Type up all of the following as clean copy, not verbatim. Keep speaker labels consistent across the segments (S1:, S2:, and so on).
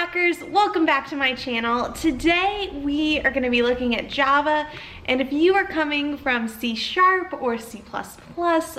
S1: hackers, welcome back to my channel. Today we are going to be looking at Java, and if you are coming from C# or C++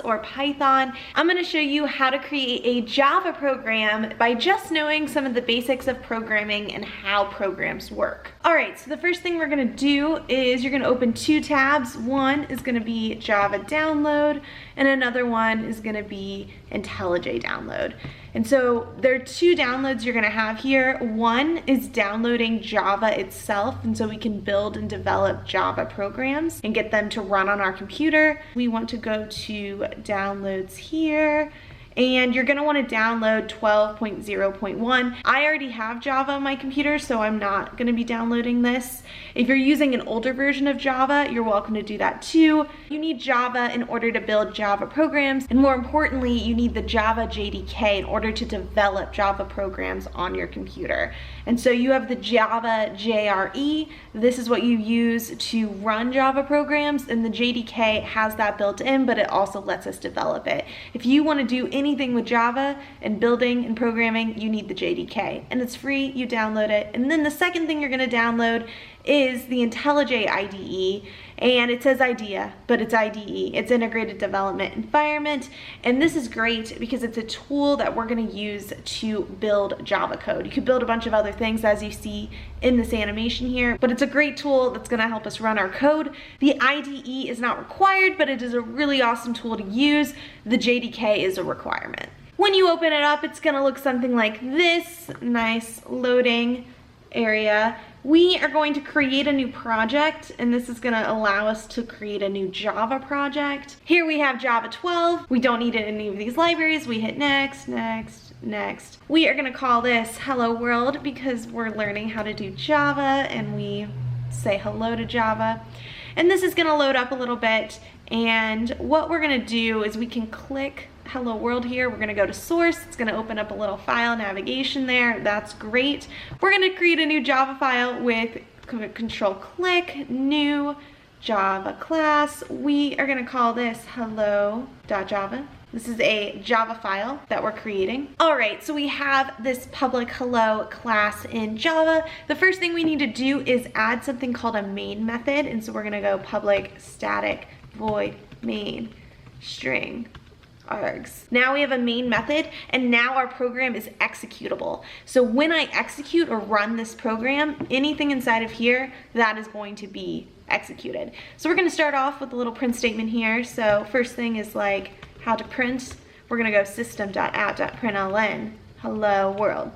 S1: or Python, I'm going to show you how to create a Java program by just knowing some of the basics of programming and how programs work. Alright, so the first thing we're going to do is you're going to open two tabs. One is going to be Java download and another one is going to be IntelliJ download. And so there are two downloads you're going to have here. One is downloading Java itself, and so we can build and develop Java programs and get them to run on our computer. We want to go to downloads here, and you're going to want to download 12.0.1. I already have Java on my computer, so I'm not going to be downloading this. If you're using an older version of Java, you're welcome to do that too. You need Java in order to build Java programs, and more importantly, you need the Java JDK in order to develop Java programs on your computer. And so you have the Java JRE. This is what you use to run Java programs, and the JDK has that built in, but it also lets us develop it. If you want to do anything with Java and building and programming, you need the JDK, and it's free. You download it, and then the second thing you're going to download is the IntelliJ IDE, and it says IDEA, but it's IDE. It's Integrated Development Environment, and this is great because it's a tool that we're going to use to build Java code. You could build a bunch of other things as you see in this animation here, but it's a great tool that's going to help us run our code. The IDE is not required, but it is a really awesome tool to use. The JDK is a requirement. When you open it up, it's going to look something like this. Nice loading area. We are going to create a new project, and this is going to allow us to create a new Java project. Here we have Java 12. We don't need any of these libraries. We hit next, next, next. We are going to call this Hello World because we're learning how to do Java, and we say hello to Java. And this is going to load up a little bit, and what we're going to do is we can click Hello World here. We're going to go to source. It's going to open up a little file navigation there. That's great. We're going to create a new Java file with control click, new Java class. We are going to call this hello.java. This is a Java file that we're creating. All right, so we have this public hello class in Java. The first thing we need to do is add something called a main method. And so we're going to go public static void main string args. Now we have a main method, and now our program is executable. So when I execute or run this program, anything inside of here, that is going to be executed. So we're going to start off with a little print statement here. So first thing is like how to print. We're going to go system.out.println hello world.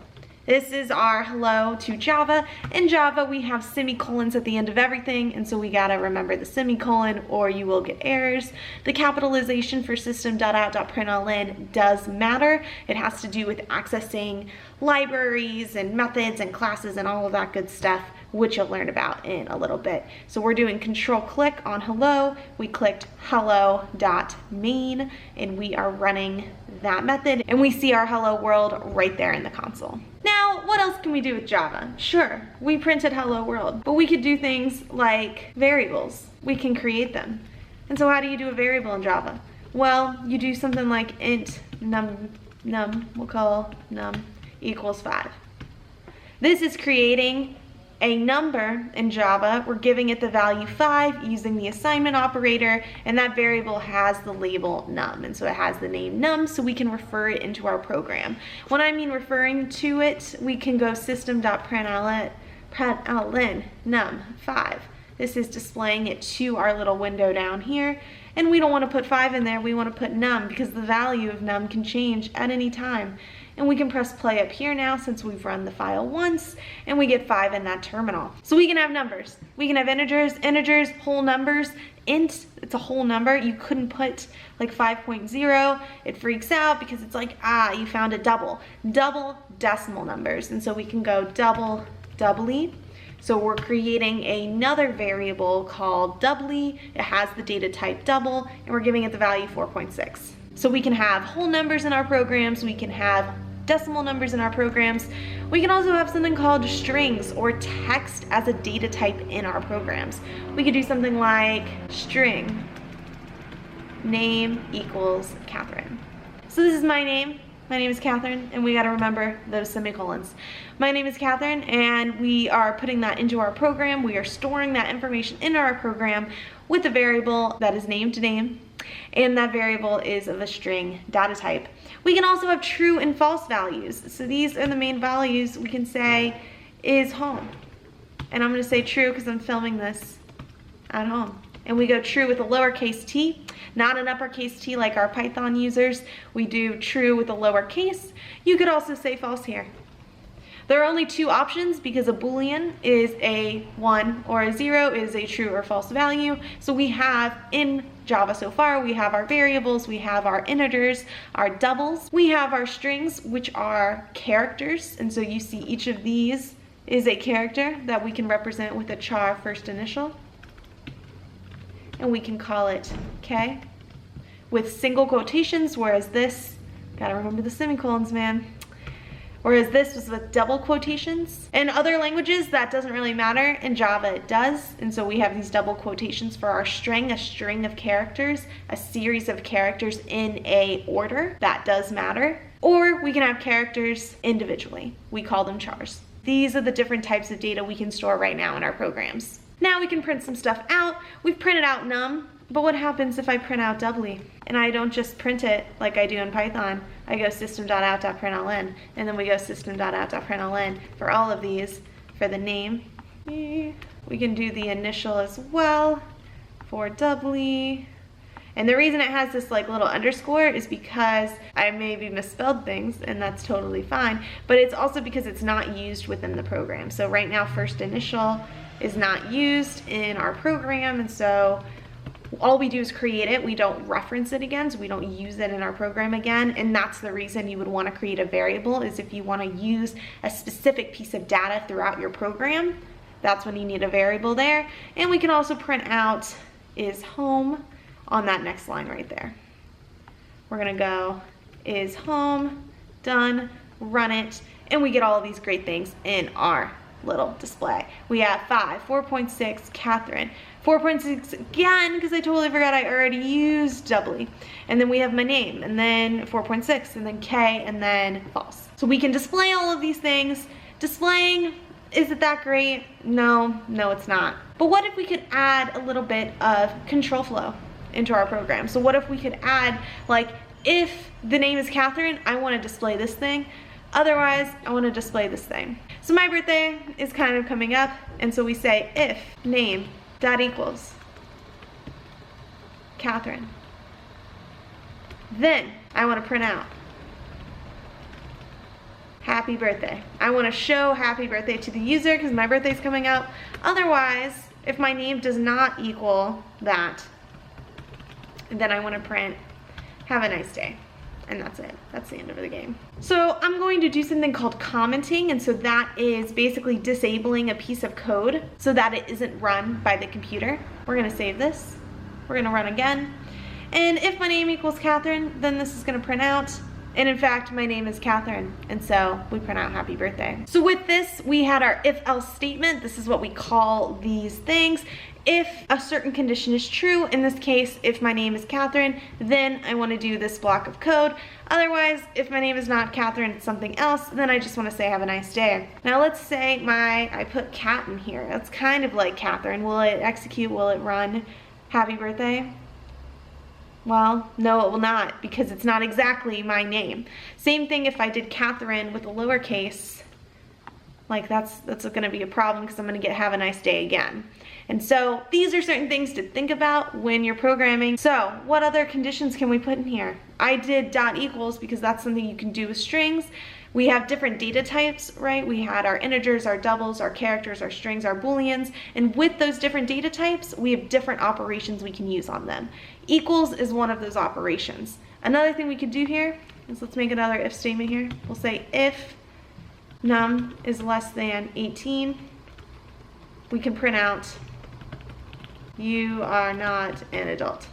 S1: This is our hello to Java. In Java, we have semicolons at the end of everything, and so we gotta remember the semicolon or you will get errors. The capitalization for system.out.println does matter. It has to do with accessing libraries and methods and classes and all of that good stuff, which you'll learn about in a little bit. So we're doing control click on hello. We clicked hello.main, and we are running that method, and we see our hello world right there in the console. Now, what else can we do with Java? Sure, we printed hello world, but we could do things like variables. We can create them. And so how do you do a variable in Java? Well, you do something like int num, we'll call num equals 5. This is creating a number in Java. We're giving it the value 5 using the assignment operator, and that variable has the label num, and so it has the name num, so we can refer it into our program. When I mean referring to it, we can go system.println num 5. This is displaying it to our little window down here, and we don't want to put 5 in there. We want to put num because the value of num can change at any time. And we can press play up here now since we've run the file once, and we get 5 in that terminal. So we can have numbers. We can have integers, whole numbers. Int, it's a whole number. You couldn't put like 5.0. It freaks out because it's like, you found a double. Double decimal numbers. And so we can go doubly. So we're creating another variable called doubly. It has the data type double, and we're giving it the value 4.6. So we can have whole numbers in our programs. We can have decimal numbers in our programs. We can also have something called strings or text as a data type in our programs. We could do something like string name equals Catherine. So this is my name. My name is Catherine, and we gotta remember those semicolons. My name is Catherine, and we are putting that into our program. We are storing that information in our program with a variable that is named name, and that variable is of a string data type. We can also have true and false values. So these are the main values. We can say is home, and I'm gonna say true because I'm filming this at home. And we go true with a lowercase t, not an uppercase T like our Python users. We do true with a lowercase. You could also say false here. There are only two options because a Boolean is a 1 or a 0, is a true or false value. So we have in Java so far, we have our variables, we have our integers, our doubles, we have our strings, which are characters. And so you see each of these is a character that we can represent with a char first initial. And we can call it K with single quotations, whereas this, gotta remember the semicolons, man. Whereas this was with double quotations. In other languages, that doesn't really matter. In Java, it does. And so we have these double quotations for our string, a string of characters, a series of characters in a order. That does matter. Or we can have characters individually. We call them chars. These are the different types of data we can store right now in our programs. Now we can print some stuff out. We've printed out num, but what happens if I print out doubly? And I don't just print it like I do in Python. I go system.out.println, and then we go system.out.println for all of these. For the name, we can do the initial as well for doubly. And the reason it has this like little underscore is because I maybe misspelled things, and that's totally fine, but it's also because it's not used within the program. So right now, first initial is not used in our program, and so all we do is create it. We don't reference it again, so we don't use it in our program again. And that's the reason you would want to create a variable, is if you want to use a specific piece of data throughout your program, that's when you need a variable there. And we can also print out is home on that next line right there. We're gonna go is home, done, run it, and we get all of these great things in our little display. We have 5, 4.6, Catherine, 4.6 again, because I totally forgot I already used doubly. And then we have my name, and then 4.6, and then K, and then false. So we can display all of these things. Displaying, is it that great? No, it's not. But what if we could add a little bit of control flow into our program? So what if we could add, like, if the name is Catherine, I want to display this thing. Otherwise, I want to display this thing. So my birthday is kind of coming up, and so we say if name dot equals Catherine. Then I want to print out happy birthday. I want to show happy birthday to the user because my birthday's coming up. Otherwise, if my name does not equal that, then I want to print have a nice day. And that's it. That's the end of the game. So I'm going to do something called commenting, and so that is basically disabling a piece of code so that it isn't run by the computer. We're gonna save this. We're gonna run again. And if my name equals Catherine, then this is gonna print out. And in fact, my name is Catherine, and so we print out happy birthday. So with this, we had our if-else statement. This is what we call these things. If a certain condition is true, in this case, if my name is Catherine, then I want to do this block of code. Otherwise, if my name is not Catherine, it's something else, then I just want to say have a nice day. Now let's say I put cat in here. That's kind of like Catherine. Will it execute? Will it run happy birthday? Well, no, it will not, because it's not exactly my name. Same thing if I did Catherine with a lowercase, like that's gonna be a problem because I'm gonna get have a nice day again. And so these are certain things to think about when you're programming. So what other conditions can we put in here? I did dot equals because that's something you can do with strings. We have different data types, right? We had our integers, our doubles, our characters, our strings, our booleans, and with those different data types, we have different operations we can use on them. Equals is one of those operations. Another thing we could do here is let's make another if statement here. We'll say if num is less than 18, we can print out you are not an adult.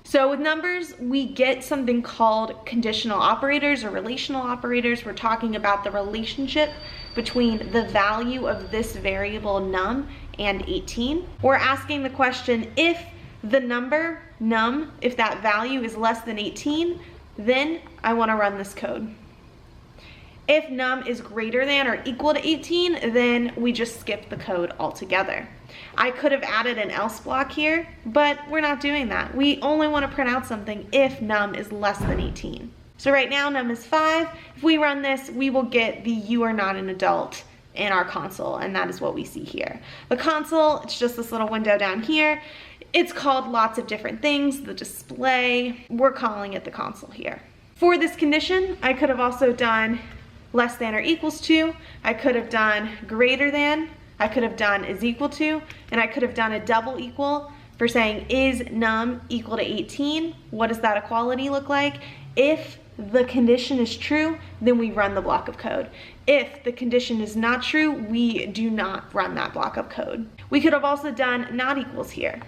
S1: So with numbers, we get something called conditional operators or relational operators. We're talking about the relationship between the value of this variable num and 18. We're asking the question, if the number num, if that value is less than 18, then I want to run this code. If num is greater than or equal to 18, then we just skip the code altogether. I could have added an else block here, but we're not doing that. We only want to print out something if num is less than 18. So right now num is 5. If we run this, we will get the you are not an adult in our console, and that is what we see here. The console, it's just this little window down here. It's called lots of different things, the display. We're calling it the console here. For this condition, I could have also done less than or equals to, I could have done greater than, I could have done is equal to, and I could have done a double equal for saying is num equal to 18. What does that equality look like? If the condition is true, then we run the block of code. If the condition is not true, we do not run that block of code. We could have also done not equals here.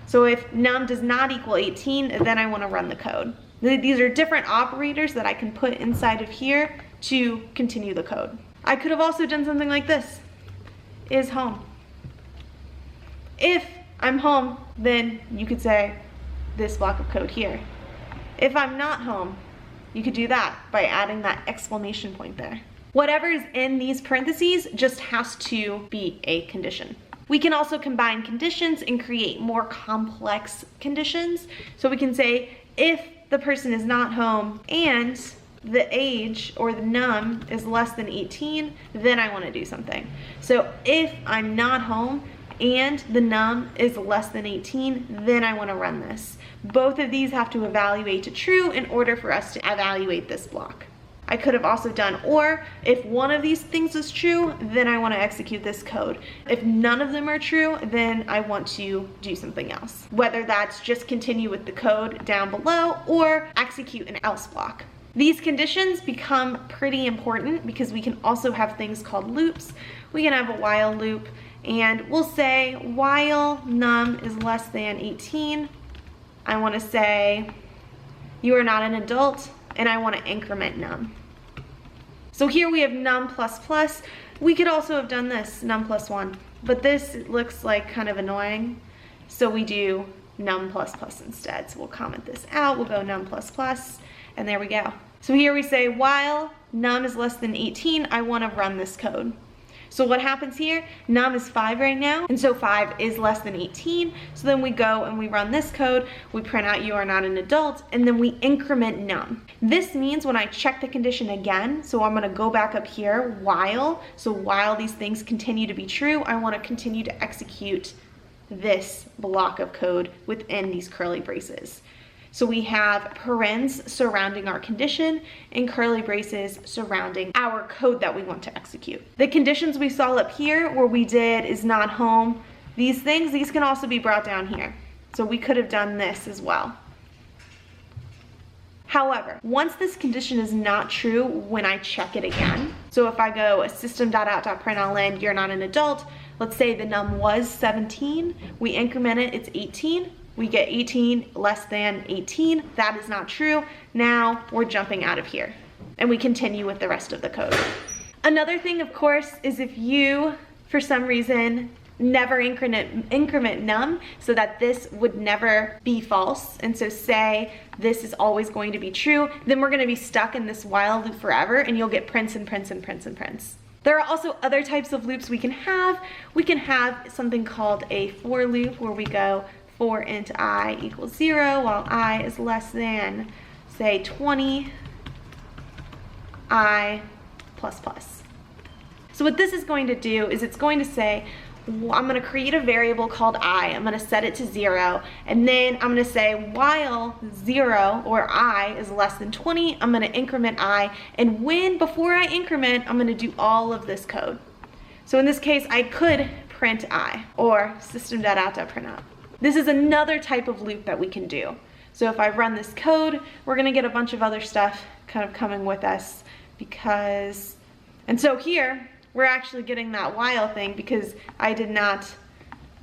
S1: So if num does not equal 18, then I want to run the code. These are different operators that I can put inside of here to continue the code. I could have also done something like this, is home. If I'm home, then you could say this block of code here. If I'm not home, you could do that by adding that exclamation point there. Whatever is in these parentheses just has to be a condition. We can also combine conditions and create more complex conditions. So we can say if the person is not home and the age or the num is less than 18, then I want to do something. So if I'm not home and the num is less than 18, then I want to run this. Both of these have to evaluate to true in order for us to evaluate this block. I could have also done or. If one of these things is true, then I want to execute this code. If none of them are true, then I want to do something else. Whether that's just continue with the code down below or execute an else block. These conditions become pretty important because we can also have things called loops. We can have a while loop, and we'll say while num is less than 18, I want to say you are not an adult, and I want to increment num. So here we have num plus plus. We could also have done this, num plus 1, but this looks like kind of annoying, so we do num plus plus instead. So we'll comment this out, we'll go num plus plus, and there we go. So here we say while num is less than 18, I want to run this code. So what happens here? Num is 5 right now, and so 5 is less than 18. So then we go and we run this code, we print out you are not an adult, and then we increment num. This means when I check the condition again, so I'm going to go back up here, while, so while these things continue to be true, I want to continue to execute this block of code within these curly braces. So we have parens surrounding our condition and curly braces surrounding our code that we want to execute. The conditions we saw up here where we did is not home, these things, these can also be brought down here. So we could have done this as well. However, once this condition is not true when I check it again, so if I go system.out.println, you're not an adult, let's say the num was 17, we increment it, it's 18, we get 18 less than 18, that is not true. Now we're jumping out of here and we continue with the rest of the code. Another thing, of course, is if you, for some reason, never increment num so that this would never be false, and so say this is always going to be true, then we're going to be stuck in this while loop forever and you'll get prints and prints and prints and prints. There are also other types of loops we can have. We can have something called a for loop where we go for int I equals 0 while I is less than, say, 20 I plus plus. So what this is going to do is it's going to say, I'm going to create a variable called I'm going to set it to 0, and then I'm going to say while 0 or I is less than 20, I'm going to increment I, and before I increment, I'm going to do all of this code. So in this case, I could print I or system.out.println. This is another type of loop that we can do. So if I run this code, we're going to get a bunch of other stuff kind of coming with us because, and so here we're actually getting that while thing because I did not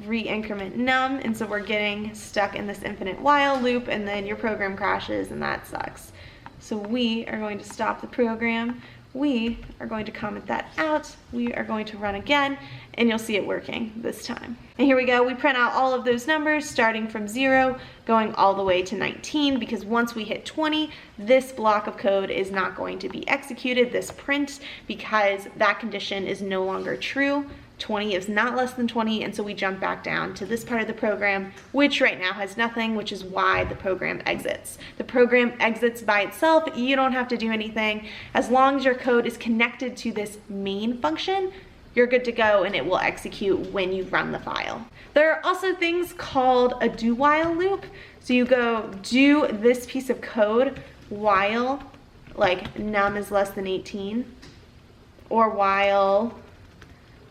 S1: re-increment num, and so we're getting stuck in this infinite while loop, and then your program crashes and that sucks. So we are going to stop the program. we are going to comment that out. We are going to run again, and you'll see it working this time. And here we go. We print out all of those numbers starting from 0, going all the way to 19, because once we hit 20, this block of code is not going to be executed, this print, because that condition is no longer true. 20 is not less than 20, and so we jump back down to this part of the program, which right now has nothing, which is why the program exits. The program exits by itself. You don't have to do anything. As long as your code is connected to this main function, you're good to go, and it will execute when you run the file. There are also things called a do while loop. So you go do this piece of code while, like, num is less than 18, or while,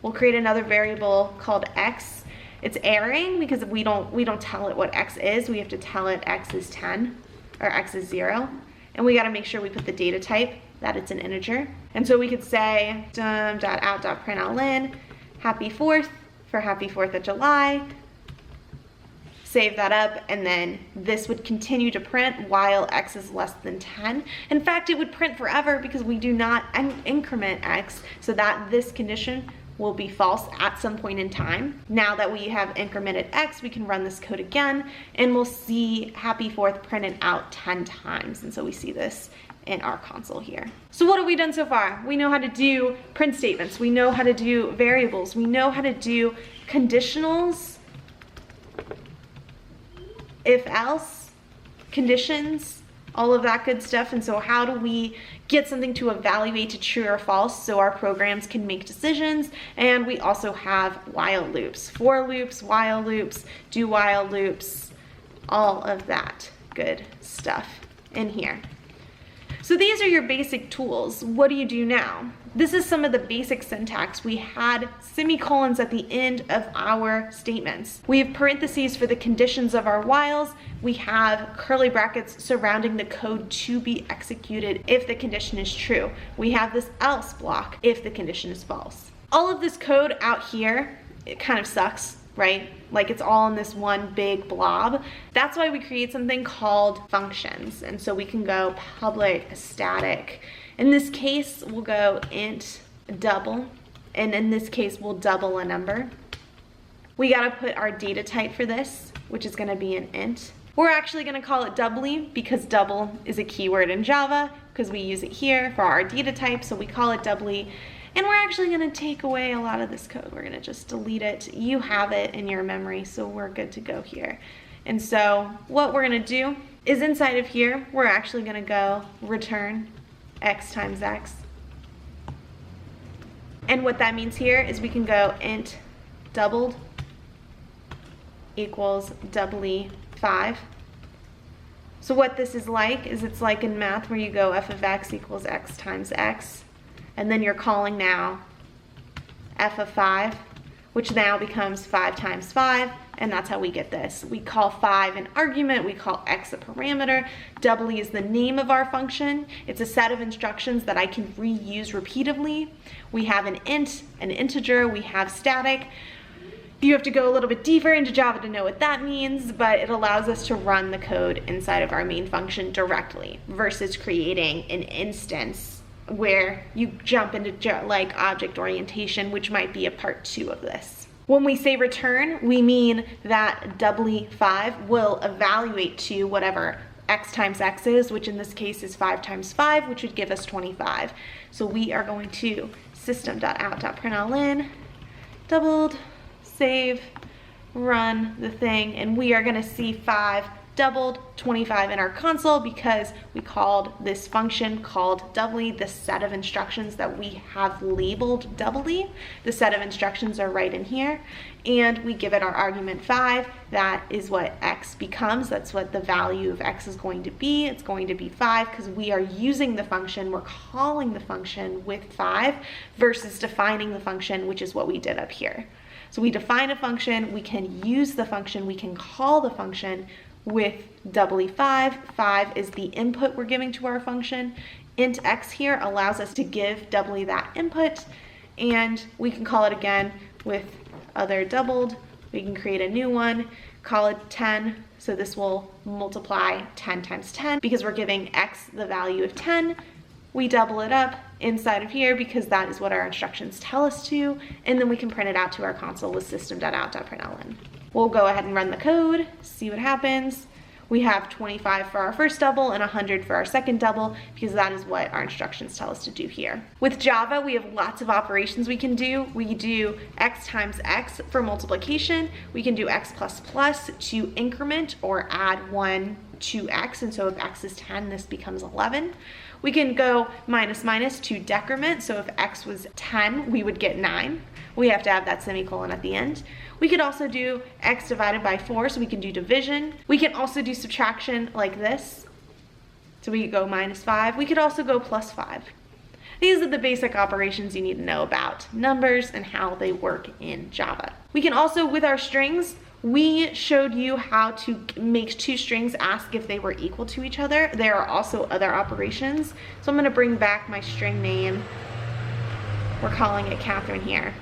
S1: we'll create another variable called x. It's erroring because we don't tell it what x is. We have to tell it x is 10 or x is 0. And we got to make sure we put the data type that it's an integer. And so we could say dum.out.println happy 4th for happy 4th of July. Save that up, and then this would continue to print while x is less than 10. In fact, it would print forever because we do not increment x, so that this condition will be false at some point in time. Now that we have incremented x, we can run this code again, and we'll see happy 4th printed out 10 times. And so we see this in our console here. So what have we done so far? We know how to do print statements. We know how to do variables. We know how to do conditionals, if else, conditions, all of that good stuff. And so how do we get something to evaluate to true or false so our programs can make decisions? And we also have while loops, for loops, while loops, do while loops, all of that good stuff in here. So these are your basic tools. What do you do now? This is some of the basic syntax. We had semicolons at the end of our statements. We have parentheses for the conditions of our whiles. We have curly brackets surrounding the code to be executed if the condition is true. We have this else block if the condition is false. All of this code out here, it kind of sucks, right? Like it's all in this one big blob. That's why we create something called functions. And so we can go public static. In this case, we'll go int double. And in this case, we'll double a number. We gotta put our data type for this, which is gonna be an int. We're actually gonna call it doubly because double is a keyword in Java because we use it here for our data type. So we call it doubly. And we're actually gonna take away a lot of this code. We're gonna just delete it. You have it in your memory, so we're good to go here. And so what we're gonna do is inside of here, we're actually gonna go return x times x. And what that means here is we can go int doubled equals doubly 5. So what this is like is it's like in math where you go f of x equals x times x. And then you're calling now f of 5, which now becomes 5 times 5, and that's how we get this. We call 5 an argument, we call x a parameter. Doubly is the name of our function. It's a set of instructions that I can reuse repeatedly. We have an int, an integer, we have static. You have to go a little bit deeper into Java to know what that means, but it allows us to run the code inside of our main function directly versus creating an instance where you jump into like object orientation, which might be a part 2 of this. When we say return, we mean that doubly 5 will evaluate to whatever x times x is, which in this case is 5 times 5, which would give us 25. So we are going to system.out.println, doubled, save, run the thing, and we are gonna see 5 doubled 25 in our console because we called this function called doubly, the set of instructions that we have labeled doubly. The set of instructions are right in here, and we give it our argument 5. That is what x becomes. That's what the value of x is going to be. It's going to be 5 because we are using the function, we're calling the function with 5 versus defining the function, which is what we did up here. So we define a function, we can use the function, we can call the function with doubly 5. 5 is the input we're giving to our function. Int x here allows us to give doubly that input, and we can call it again with other doubled. We can create a new one, call it 10, so this will multiply 10 times 10 because we're giving x the value of 10. We double it up, inside of here because that is what our instructions tell us to, and then we can print it out to our console with system.out.println. We'll go ahead and run the code, see what happens. We have 25 for our first double and 100 for our second double because that is what our instructions tell us to do here. With Java, we have lots of operations we can do. We do x times x for multiplication. We can do x plus plus to increment or add 1 to x, and so if x is 10, this becomes 11. We can go minus minus to decrement, so if x was 10, we would get 9. We have to have that semicolon at the end. We could also do x divided by 4, so we can do division. We can also do subtraction like this. So we could go minus 5. We could also go plus 5. These are the basic operations you need to know about numbers and how they work in Java. We can also, with our strings, we showed you how to make two strings ask if they were equal to each other. There are also other operations. So I'm going to bring back my string name. We're calling it Catherine here.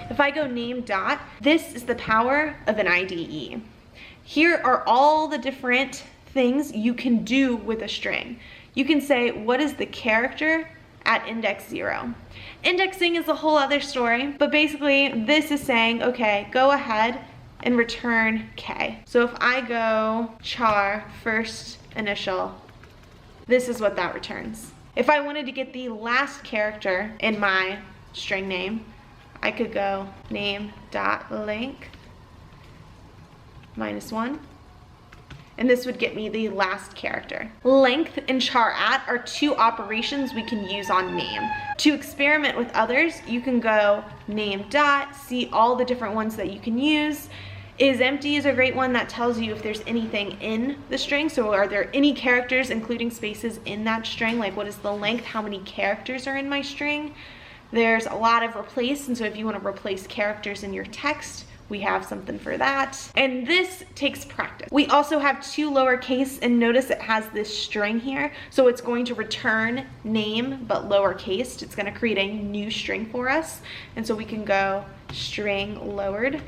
S1: If I go name dot, this is the power of an IDE. Here are all the different things you can do with a string. You can say, what is the character at index 0? Indexing is a whole other story, but basically this is saying, okay, go ahead and return K. So if I go char first initial, this is what that returns. If I wanted to get the last character in my string name, I could go name.length -1, and this would get me the last character. Length and char at are two operations we can use on name. To experiment with others, you can go name dot, see all the different ones that you can use. Is empty is a great one that tells you if there's anything in the string. So are there any characters, including spaces, in that string? Like what is the length? How many characters are in my string? There's a lot of replace, and so if you want to replace characters in your text, we have something for that. And this takes practice. We also have two lowercase, and notice it has this string here. So it's going to return name, but lowercase. It's going to create a new string for us. And so we can go string lowered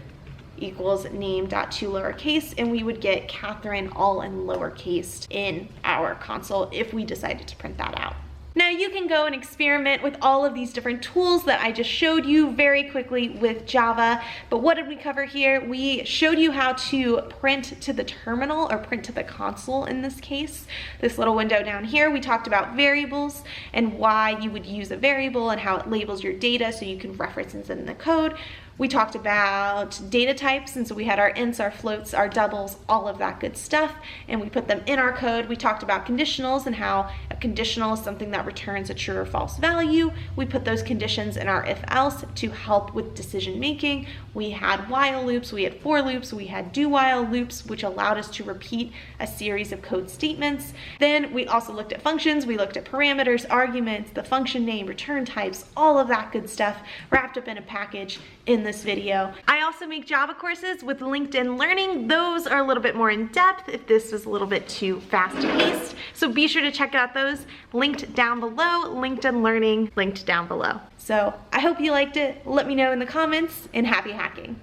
S1: equals name.toLowercase, and we would get Catherine all in lowercase in our console if we decided to print that out. Now you can go and experiment with all of these different tools that I just showed you very quickly with Java, but what did we cover here? We showed you how to print to the terminal, or print to the console in this case. This little window down here, we talked about variables and why you would use a variable and how it labels your data so you can reference it in the code. We talked about data types, and so we had our ints, our floats, our doubles, all of that good stuff, and we put them in our code. We talked about conditionals and how a conditional is something that returns a true or false value. We put those conditions in our if-else to help with decision making. We had while loops, we had for loops, we had do-while loops, which allowed us to repeat a series of code statements. Then we also looked at functions, we looked at parameters, arguments, the function name, return types, all of that good stuff wrapped up in a package in this video. I also make Java courses with LinkedIn Learning. Those are a little bit more in depth if this was a little bit too fast paced. So be sure to check out those linked down below, LinkedIn Learning linked down below. So I hope you liked it. Let me know in the comments, and happy hacking.